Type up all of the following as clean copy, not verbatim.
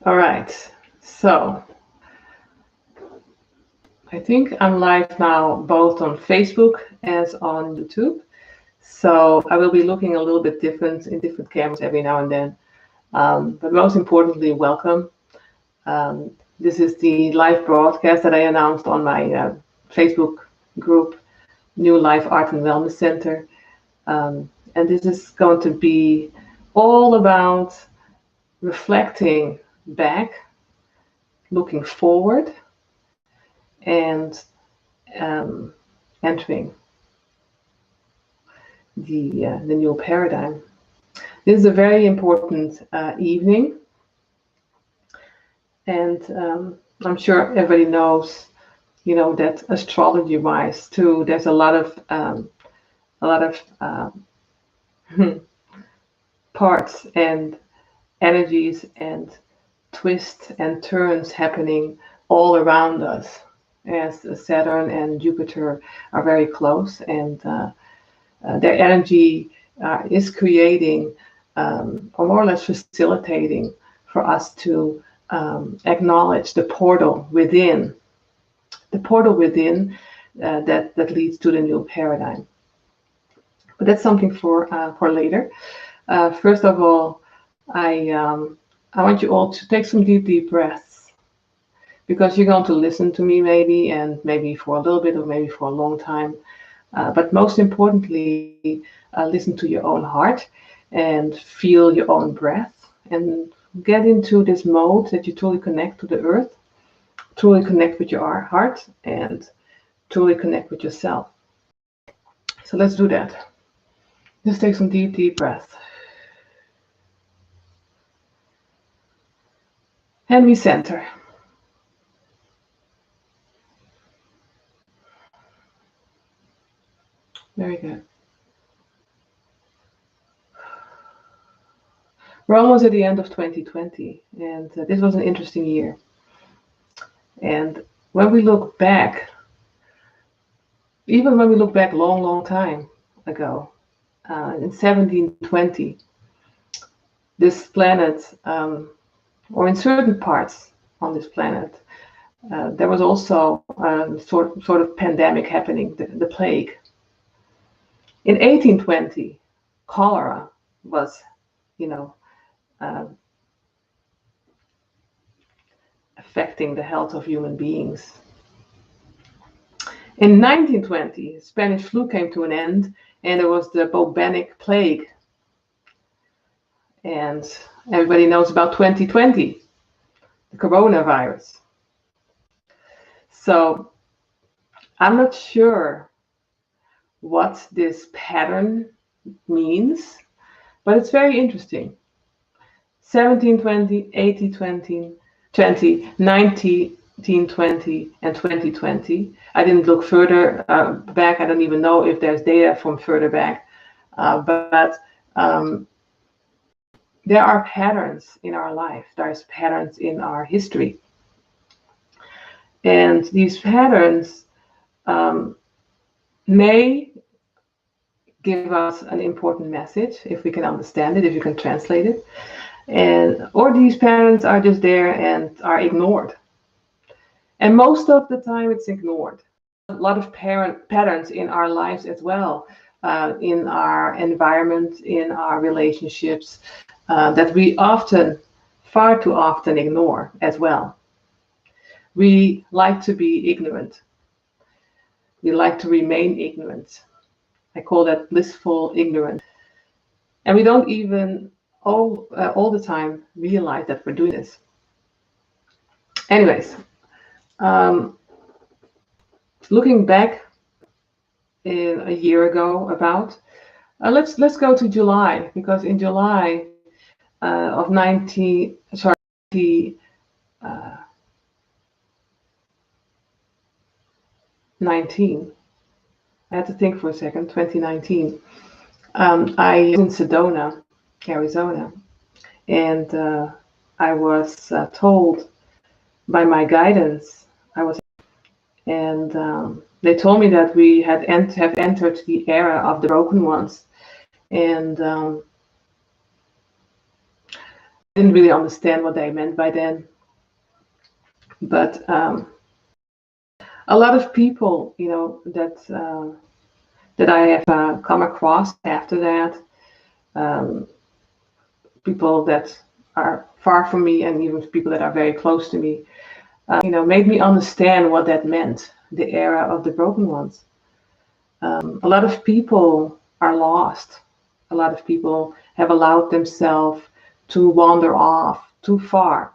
All right, so I think I'm live now both on Facebook as on YouTube. So I will be looking a little bit different in different cameras every now and then. But most importantly, welcome. This is the live broadcast that I announced on my Facebook group, New Life Art and Wellness Center. And this is going to be all about reflecting back, looking forward, and entering the new paradigm. This is a very important evening, and I'm sure everybody knows, that astrology-wise too, there's a lot of parts and energies and twists and turns happening all around us, as Saturn and Jupiter are very close, and their energy is creating or more or less facilitating for us to acknowledge the portal within, that leads to the new paradigm. But that's something for later. First of all, I want you all to take some deep breaths, because you're going to listen to me maybe for a little bit or maybe for a long time. But most importantly, listen to your own heart and feel your own breath and get into this mode that you truly connect to the earth, truly connect with your heart, and truly connect with yourself. So let's do that. Just take some deep breaths. And recenter. Very good. We're almost at the end of 2020, and this was an interesting year. And when we look back, even when we look back long time ago, in 1720, this planet, or in certain parts on this planet, there was also sort of pandemic happening, the plague. In 1820, cholera was, affecting the health of human beings. In 1920, Spanish flu came to an end, and there was the bubonic plague. And everybody knows about 2020, the coronavirus. So I'm not sure what this pattern means, but it's very interesting. 1720, 1820, 1920, and 2020. I didn't look further back. I don't even know if there's data from further back, but there are patterns in our life. There's patterns in our history. And these patterns may give us an important message if we can understand it, if you can translate it. Or these patterns are just there and are ignored. And most of the time it's ignored. A lot of patterns in our lives as well, in our environment, in our relationships, that we far too often ignore as well. We like to be ignorant. We like to remain ignorant. I call that blissful ignorance. And we don't even all the time realize that we're doing this. Anyways, looking back a year ago about, let's go to July, because in July of 19, I had to think for a second, 2019, I was in Sedona, Arizona, and I was told by my guidance, and they told me that we have entered the era of the broken ones, and didn't really understand what they meant by then. But a lot of people, that I have come across after that, people that are far from me and even people that are very close to me, made me understand what that meant, the era of the broken ones. A lot of people are lost. A lot of people have allowed themselves to wander off too far,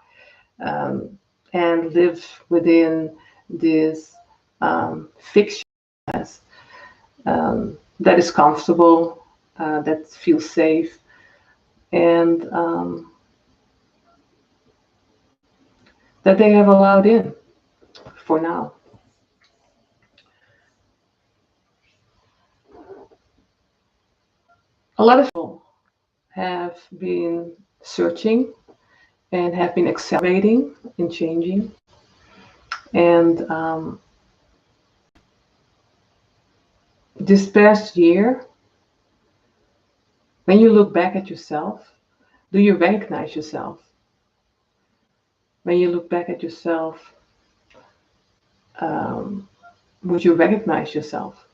and live within this fiction that is comfortable, that feels safe, and that they have allowed in for now. A lot of people have been searching and have been accelerating and changing. And this past year, when you look back at yourself, do you recognize yourself? When you look back at yourself, would you recognize yourself?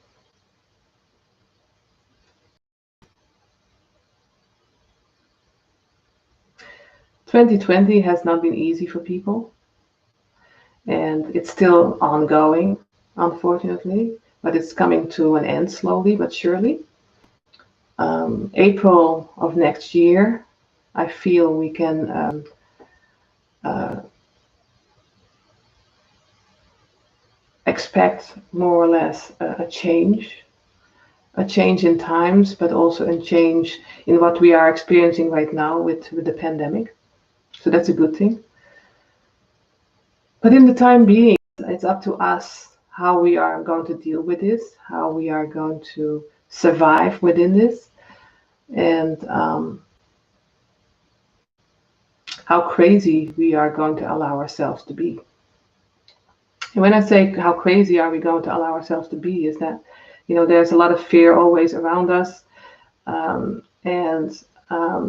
"2020 has not been easy for people, and it's still ongoing, unfortunately, but it's coming to an end slowly but surely. April of next year, I feel we can expect more or less a change in times, but also a change in what we are experiencing right now with the pandemic. So that's a good thing. But in the time being, it's up to us how we are going to deal with this, how we are going to survive within this, and how crazy we are going to allow ourselves to be. And when I say how crazy are we going to allow ourselves to be, is that, there's a lot of fear always around us. And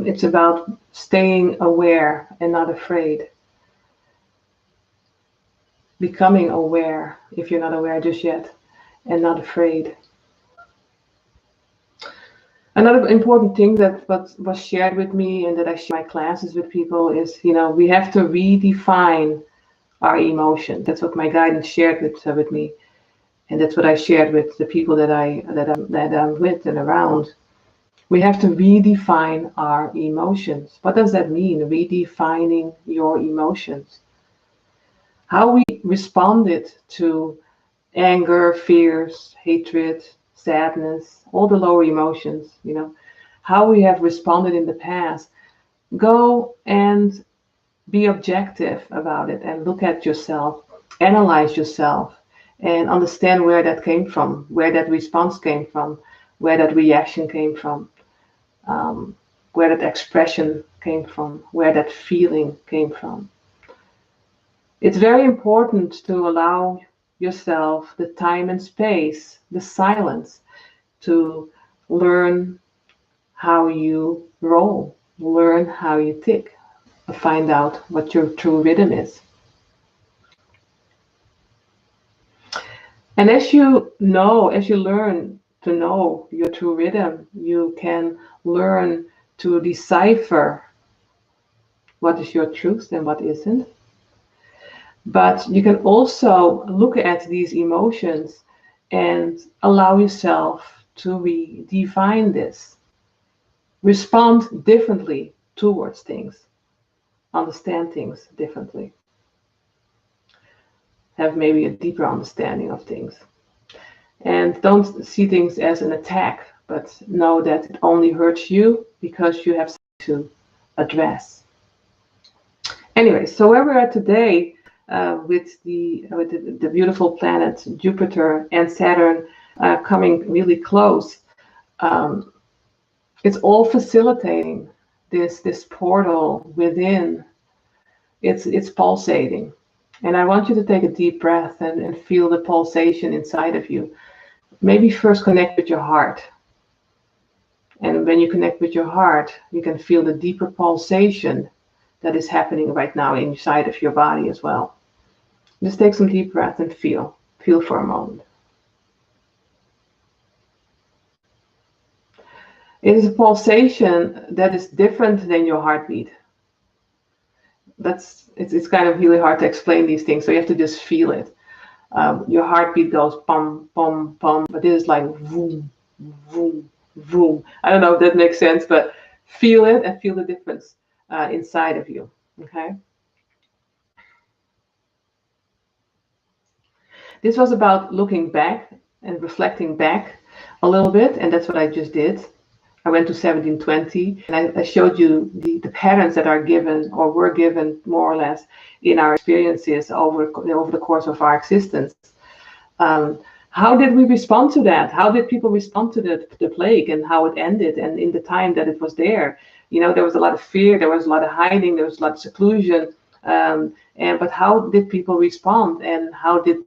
it's about staying aware and not afraid. Becoming aware, if you're not aware just yet, and not afraid. Another important thing that was shared with me and that I share in my classes with people is, we have to redefine our emotion. That's what my guidance shared with me, and that's what I shared with the people that I'm with and around. We have to redefine our emotions. What does that mean? Redefining your emotions. How we responded to anger, fears, hatred, sadness, all the lower emotions, how we have responded in the past. Go and be objective about it and look at yourself, analyze yourself, and understand where that came from, where that response came from, where that reaction came from, where that expression came from, where that feeling came from. It's very important to allow yourself the time and space, the silence, to learn how you roll, learn how you tick, find out what your true rhythm is. And as you learn to know your true rhythm, you can learn to decipher what is your truth and what isn't. But you can also look at these emotions and allow yourself to redefine this. Respond differently towards things. Understand things differently. Have maybe a deeper understanding of things. And don't see things as an attack, but know that it only hurts you because you have something to address. Anyway, so where we're at today, with the beautiful planets Jupiter and Saturn coming really close, it's all facilitating this portal within. It's pulsating, and I want you to take a deep breath and feel the pulsation inside of you. Maybe first connect with your heart, and when you connect with your heart, you can feel the deeper pulsation that is happening right now inside of your body as well. Just take some deep breath and feel. Feel for a moment. It is a pulsation that is different than your heartbeat. It's kind of really hard to explain these things, so you have to just feel it. Your heartbeat goes pum, pum, pum, but this is like vroom, vroom, vroom. I don't know if that makes sense, but feel it and feel the difference inside of you, okay? This was about looking back and reflecting back a little bit, and that's what I just did. I went to 1720, and I showed you the patterns that are given or were given more or less in our experiences over the course of our existence. How did we respond to that? How did people respond to the plague and how it ended and in the time that it was there? You know, there was a lot of fear, there was a lot of hiding, there was a lot of seclusion. But how did people respond and how did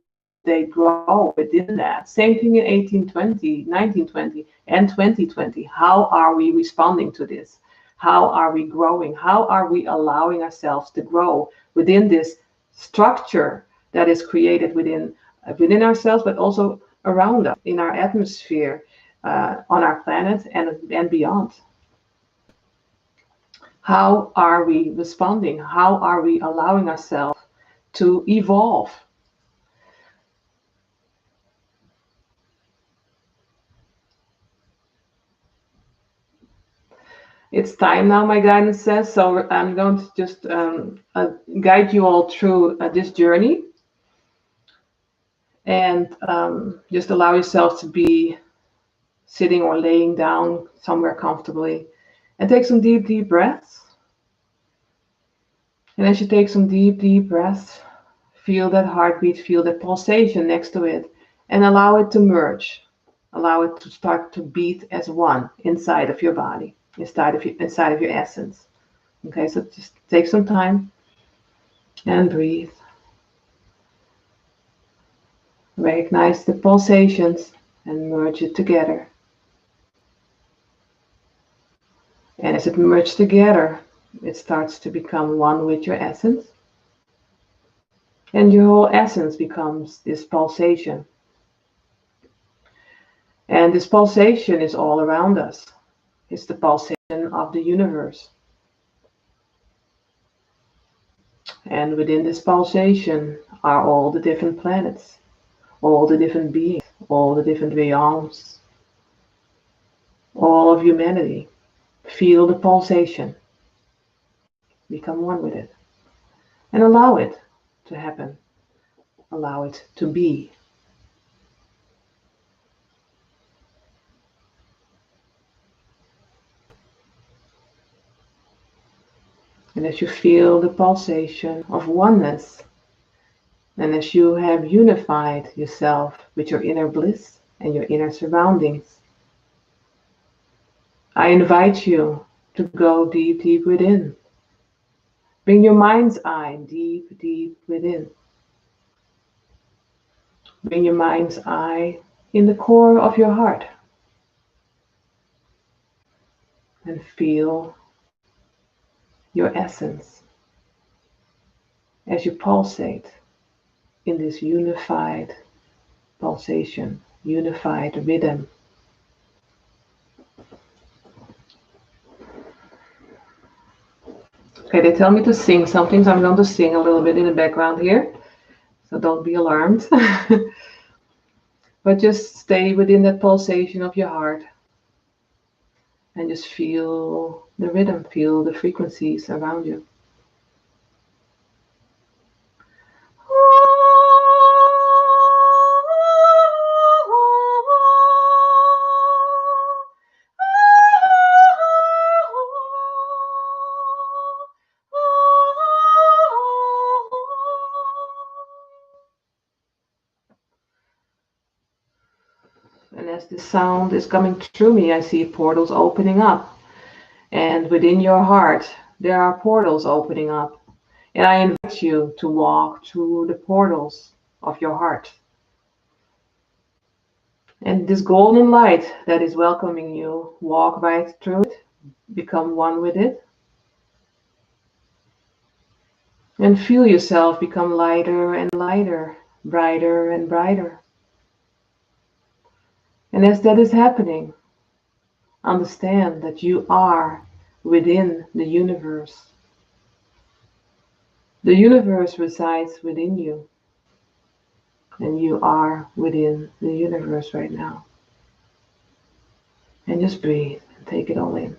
they grow within that? Same thing in 1820, 1920, and 2020. How are we responding to this? How are we growing? How are we allowing ourselves to grow within this structure that is created within ourselves, but also around us, in our atmosphere, on our planet, and beyond? How are we responding? How are we allowing ourselves to evolve? It's time now, my guidance says, so I'm going to just guide you all through this journey. And just allow yourself to be sitting or laying down somewhere comfortably. And take some deep, deep breaths. And as you take some deep, deep breaths, feel that heartbeat, feel that pulsation next to it, and allow it to merge. Allow it to start to beat as one inside of your body, inside of your essence. Okay, so just take some time and breathe. Recognize the pulsations and merge it together. And as it merges together, it starts to become one with your essence. And your whole essence becomes this pulsation. And this pulsation is all around us. It's the pulsation of the universe. And within this pulsation are all the different planets, all the different beings, all the different realms, all of humanity. Feel the pulsation. Become one with it. And allow it to happen. Allow it to be. And as you feel the pulsation of oneness, and as you have unified yourself with your inner bliss and your inner surroundings, I invite you to go deep, deep within. Bring your mind's eye deep, deep within. Bring your mind's eye in the core of your heart. And feel your essence as you pulsate in this unified pulsation, unified rhythm. Okay, they tell me to sing something, so I'm going to sing a little bit in the background here. So don't be alarmed. But just stay within that pulsation of your heart. And just feel the rhythm, feel the frequencies around you. And as the sound is coming through me, I see portals opening up. And within your heart, there are portals opening up. And I invite you to walk through the portals of your heart. And this golden light that is welcoming you, walk right through it, become one with it. And feel yourself become lighter and lighter, brighter and brighter. And as that is happening, understand that you are within the universe. The universe resides within you, and you are within the universe right now. And just breathe and take it all in.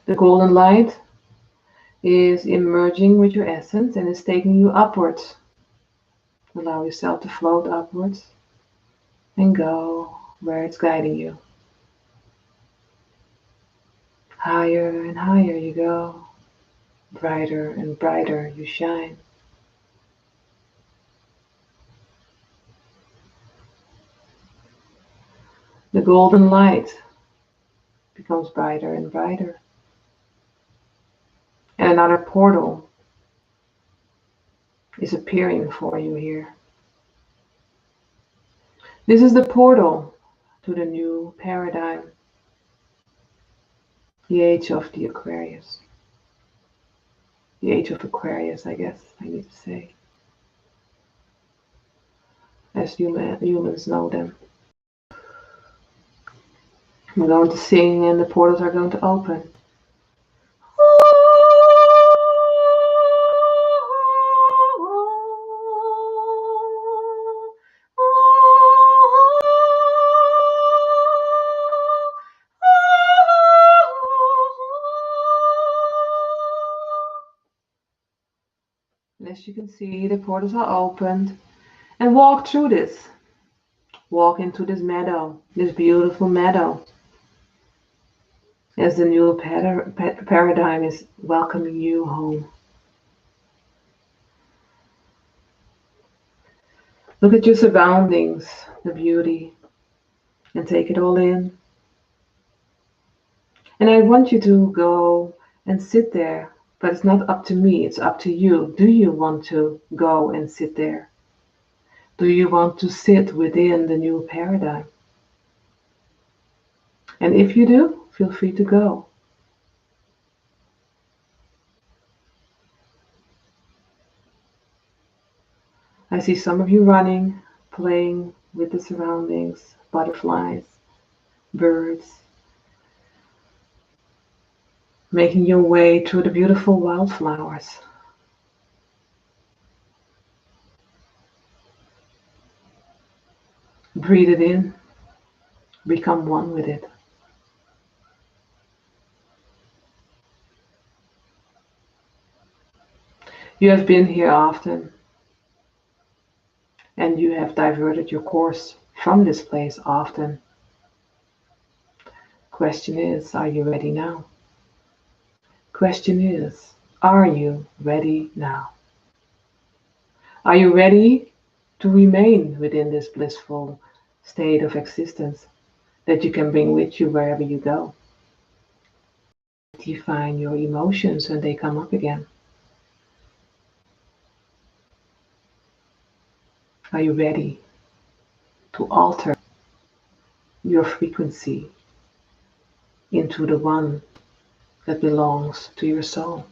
The golden light is emerging with your essence and is taking you upwards. Allow yourself to float upwards and go where it's guiding you. Higher and higher you go. Brighter and brighter you shine. The golden light becomes brighter and brighter. And another portal is appearing for you here. This is the portal to the new paradigm, the age of the Aquarius. The age of Aquarius, I guess I need to say, as humans know them. I'm going to sing and the portals are going to open. And as you can see, the portals are opened. And walk through this. Walk into this meadow, this beautiful meadow. As the new paradigm is welcoming you home. Look at your surroundings, the beauty, and take it all in. And I want you to go and sit there, but it's not up to me, it's up to you. Do you want to go and sit there? Do you want to sit within the new paradigm? And if you do, feel free to go. I see some of you running, playing with the surroundings, butterflies, birds, making your way through the beautiful wildflowers. Breathe it in, become one with it. You have been here often, and you have diverted your course from this place often. Question is, are you ready now? Question is, are you ready now? Are you ready to remain within this blissful state of existence that you can bring with you wherever you go? Define your emotions when they come up again. Are you ready to alter your frequency into the one that belongs to your soul?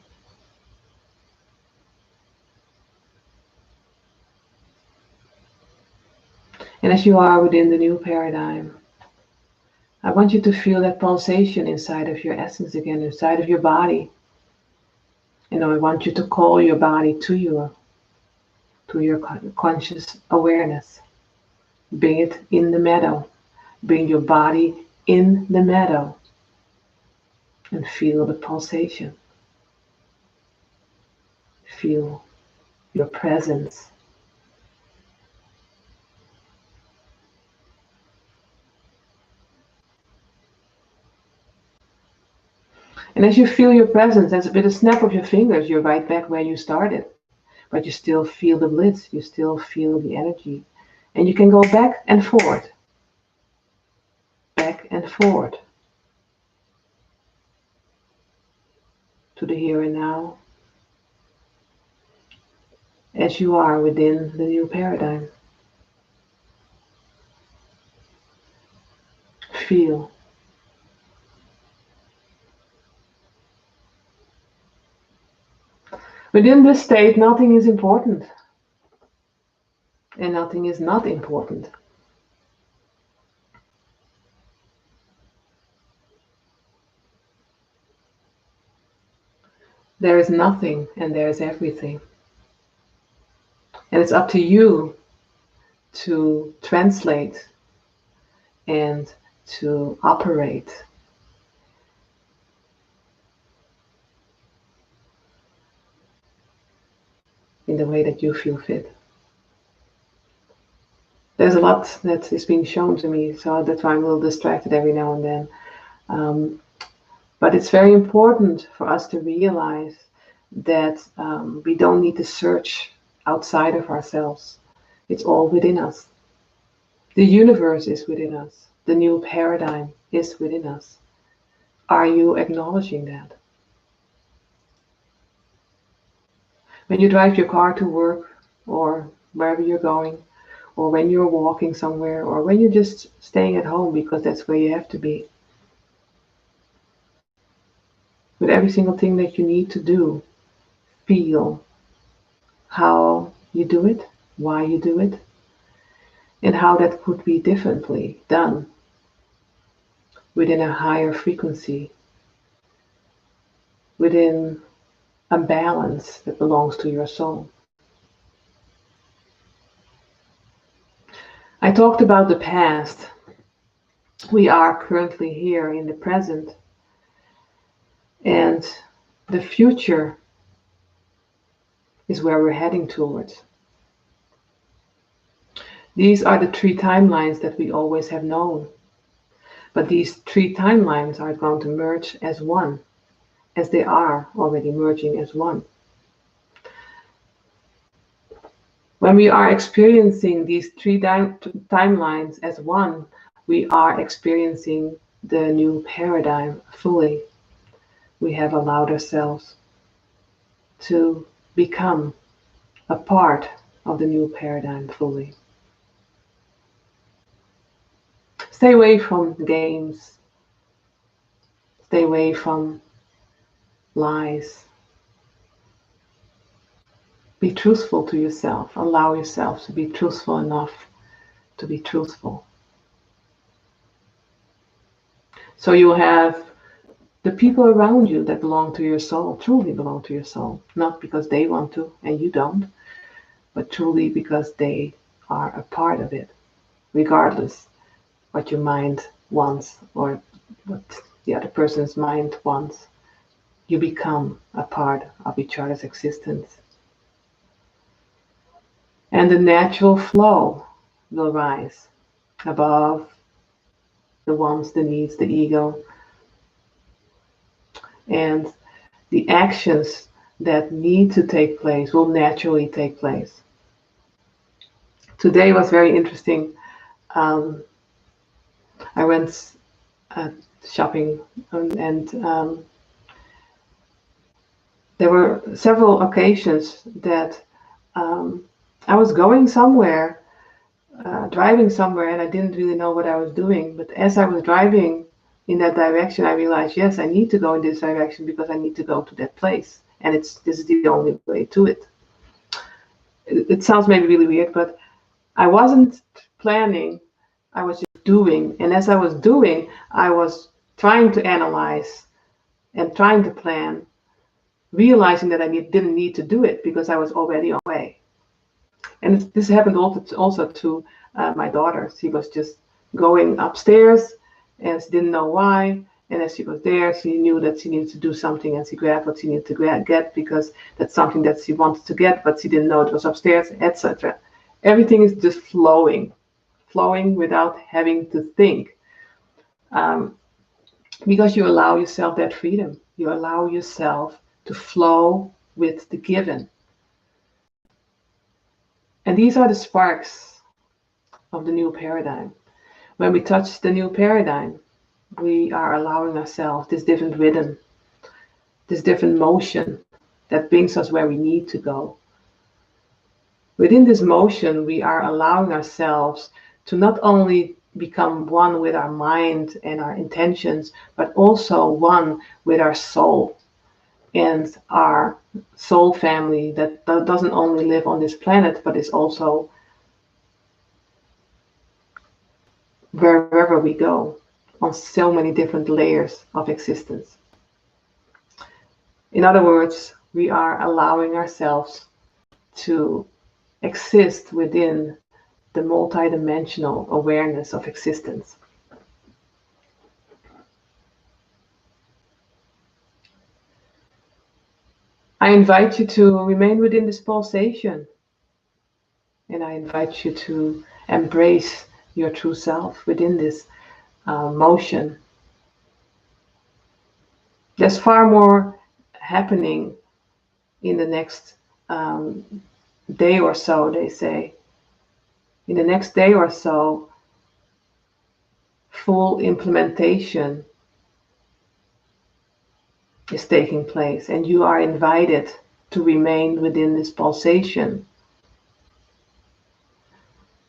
And as you are within the new paradigm, I want you to feel that pulsation inside of your essence again, inside of your body. And I want you to call your body to your conscious awareness. Bring it in the meadow. Bring your body in the meadow and feel the pulsation. Feel your presence. And as you feel your presence, as with a snap of your fingers, you're right back where you started. But you still feel the bliss, you still feel the energy. And you can go back and forward. Back and forward. To the here and now. As you are within the new paradigm. feel. Within this state, nothing is important and nothing is not important. There is nothing and there is everything. And it's up to you to translate and to operate in the way that you feel fit. There's a lot that is being shown to me, so that's why I'm a little distracted every now and then. But it's very important for us to realize that we don't need to search outside of ourselves. It's all within us. The universe is within us. The new paradigm is within us. Are you acknowledging that? When you drive your car to work or wherever you're going, or when you're walking somewhere, or when you're just staying at home because that's where you have to be, with every single thing that you need to do, feel how you do it, why you do it, and how that could be differently done within a higher frequency, within a balance that belongs to your soul. I talked about the past. We are currently here in the present, and the future is where we're heading towards. These are the three timelines that we always have known. But these three timelines are going to merge as one, as they are already merging as one. When we are experiencing these three timelines as one, we are experiencing the new paradigm fully. We have allowed ourselves to become a part of the new paradigm fully. Stay away from games. Stay away from lies. Be truthful to yourself. Allow yourself to be truthful enough to be truthful. So you have the people around you that belong to your soul, truly belong to your soul, not because they want to and you don't, but truly because they are a part of it, regardless what your mind wants or what the other person's mind wants. You become a part of each other's existence. And the natural flow will rise above the wants, the needs, the ego, and the actions that need to take place will naturally take place. Today was very interesting. I went shopping and there were several occasions that I was going somewhere, driving somewhere, and I didn't really know what I was doing. But as I was driving in that direction, I realized, yes, I need to go in this direction because I need to go to that place. And this is the only way to it. It sounds maybe really weird, but I wasn't planning. I was just doing. And as I was doing, I was trying to analyze and trying to plan, realizing that I didn't need to do it because I was already on my way. And this happened also to my daughter. She was just going upstairs and she didn't know why. And as she was there, she knew that she needed to do something and she grabbed what she needed to get because that's something that she wanted to get, but she didn't know it was upstairs, etc. Everything is just flowing without having to think. Because you allow yourself that freedom. You allow yourself to flow with the given. And these are the sparks of the new paradigm. When we touch the new paradigm, we are allowing ourselves this different rhythm, this different motion that brings us where we need to go. Within this motion, we are allowing ourselves to not only become one with our mind and our intentions, but also one with our soul and our soul family that doesn't only live on this planet, but is also wherever we go on so many different layers of existence. In other words, we are allowing ourselves to exist within the multidimensional awareness of existence. I invite you to remain within this pulsation, and I invite you to embrace your true self within this motion. There's far more happening in the next day or so, they say. In the next day or so, full implementation is taking place, and you are invited to remain within this pulsation.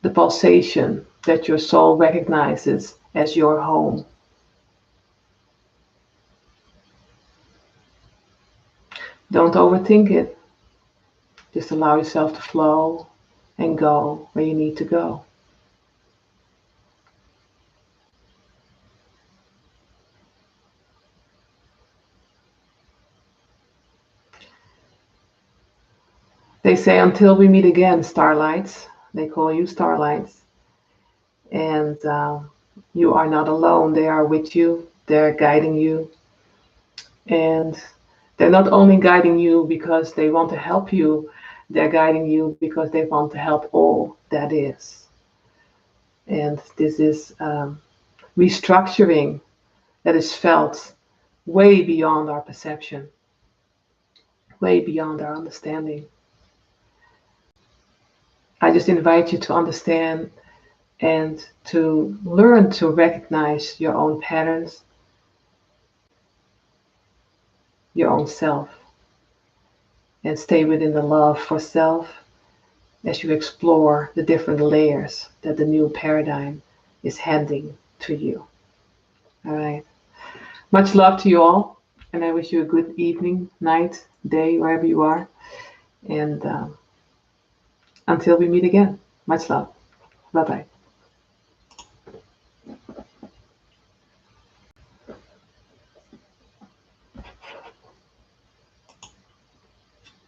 The pulsation that your soul recognizes as your home. Don't overthink it. Just allow yourself to flow and go where you need to go. They say until we meet again, starlights. They call you starlights. And you are not alone. They are with you. They're guiding you. And they're not only guiding you because they want to help you, they're guiding you because they want to help all that is. And this is restructuring that is felt way beyond our perception, way beyond our understanding. I just invite you to understand and to learn to recognize your own patterns, your own self, and stay within the love for self as you explore the different layers that the new paradigm is handing to you. All right. Much love to you all, and I wish you a good evening, night, day, wherever you are. And until we meet again, much love. Bye-bye.